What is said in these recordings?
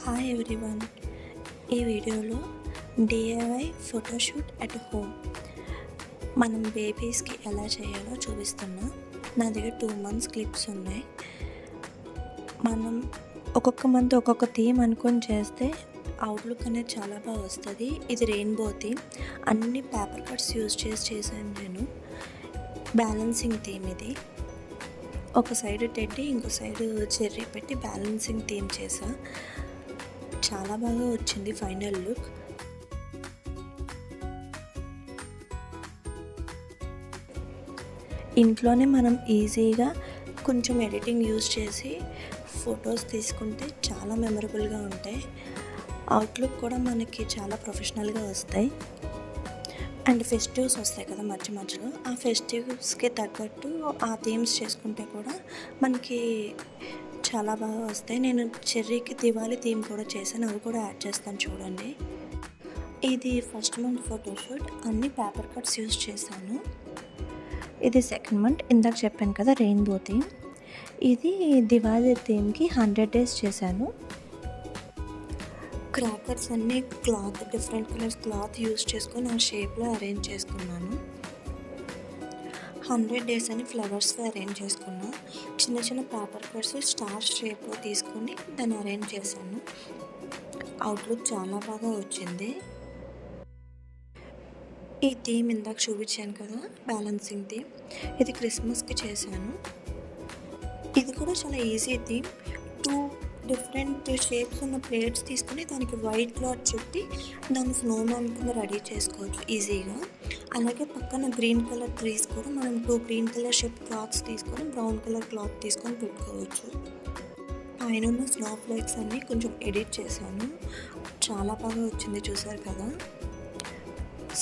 Hi everyone. ఈ వీడియోలో DIY photoshoot at home మనం బేబీస్కి ఎలా చేయాలో చూపిస్తున్నా. నా దగ్గర 2 months క్లిప్స్ ఉన్నాయి. మనం ఒక్కొక్క మంత్ ఒక్కొక్క థీమ్ అనుకొని చేస్తే అవుట్లుక్ అనేది చాలా బాగా వస్తుంది. ఇది రెయిన్బో థీమ్, అన్ని పేపర్ కట్స్ యూజ్ చేశాను నేను. బ్యాలెన్సింగ్ థీమ్ ఇది. ఒక సైడ్ టెడ్డీ, ఇంకో సైడ్ చెర్రీ పెట్టి బ్యాలెన్సింగ్ థీమ్ చేసా. చాలా బాగా వచ్చింది ఫైనల్ లుక్. ఇంట్లోనే మనం ఈజీగా కొంచెం ఎడిటింగ్ యూజ్ చేసి ఫొటోస్ తీసుకుంటే చాలా మెమరబుల్గా ఉంటాయి. అవుట్లుక్ కూడా మనకి చాలా ప్రొఫెషనల్గా వస్తాయి. అండ్ ఫెస్టివ్స్ వస్తాయి కదా మధ్యలో, ఆ ఫెస్టివ్స్కి తగ్గట్టు ఆ థీమ్స్ చేసుకుంటే కూడా మనకి చాలా బాగా వస్తాయి. నేను చెర్రీకి దివాళీ థీమ్ కూడా చేశాను, అవి కూడా యాడ్ చేస్తాను చూడండి. ఇది ఫస్ట్ మంత్ ఫోటోషూట్, అన్ని పేపర్ కట్స్ యూజ్ చేశాను. ఇది సెకండ్ మంత్, ఇందాక చెప్పాను కదా రెయిన్బో థీమ్. ఇది దివాళీ థీమ్కి 100 days చేశాను. క్రాకర్స్ అన్నీ డిఫరెంట్ కలర్స్ క్లాత్ యూజ్ చేసుకొని ఆ షేప్లో అరేంజ్ చేసుకున్నాను. 100 days అని ఫ్లవర్స్లో అరేంజ్ చేసుకున్నాను. చిన్న చిన్న పేపర్ కట్స్ స్టార్ షేప్లో తీసుకొని దాన్ని అరేంజ్ చేశాను. అవుట్లుక్ చాలా బాగా వచ్చింది. ఈ థీమ్ ఇందాక చూపించాను కదా బ్యాలెన్సింగ్ థీమ్, ఇది క్రిస్మస్కి చేశాను. ఇది కూడా చాలా ఈజీ థీమ్. 2 డిఫరెంట్ షేప్స్ ఉన్న ప్లేట్స్ తీసుకొని దానికి వైట్ క్లాత్ చుట్టి దాన్ని స్నోమ్యాన్ కింద రెడీ చేసుకోవచ్చు ఈజీగా. అలాగే పక్కన గ్రీన్ కలర్ ట్రీస్ కూడా మనం 2 గ్రీన్ కలర్ షేప్ క్లాత్స్ తీసుకొని బ్రౌన్ కలర్ క్లాత్ తీసుకొని పెట్టుకోవచ్చు. పైన ఉన్న స్నో ఫ్లేక్స్ అన్నీ కొంచెం ఎడిట్ చేశాను. చాలా బాగా వచ్చింది, చూసారు కదా.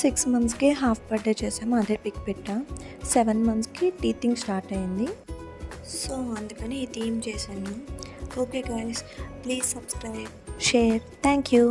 6 monthsకి హాఫ్ బర్త్డే చేసాము, అదే పిక్ పెట్టా. 7 monthsకి టీతింగ్ స్టార్ట్ అయింది. సో అందుకని ఈ థీమ్ చేశాను. Okay guys, please subscribe, share. Thank you.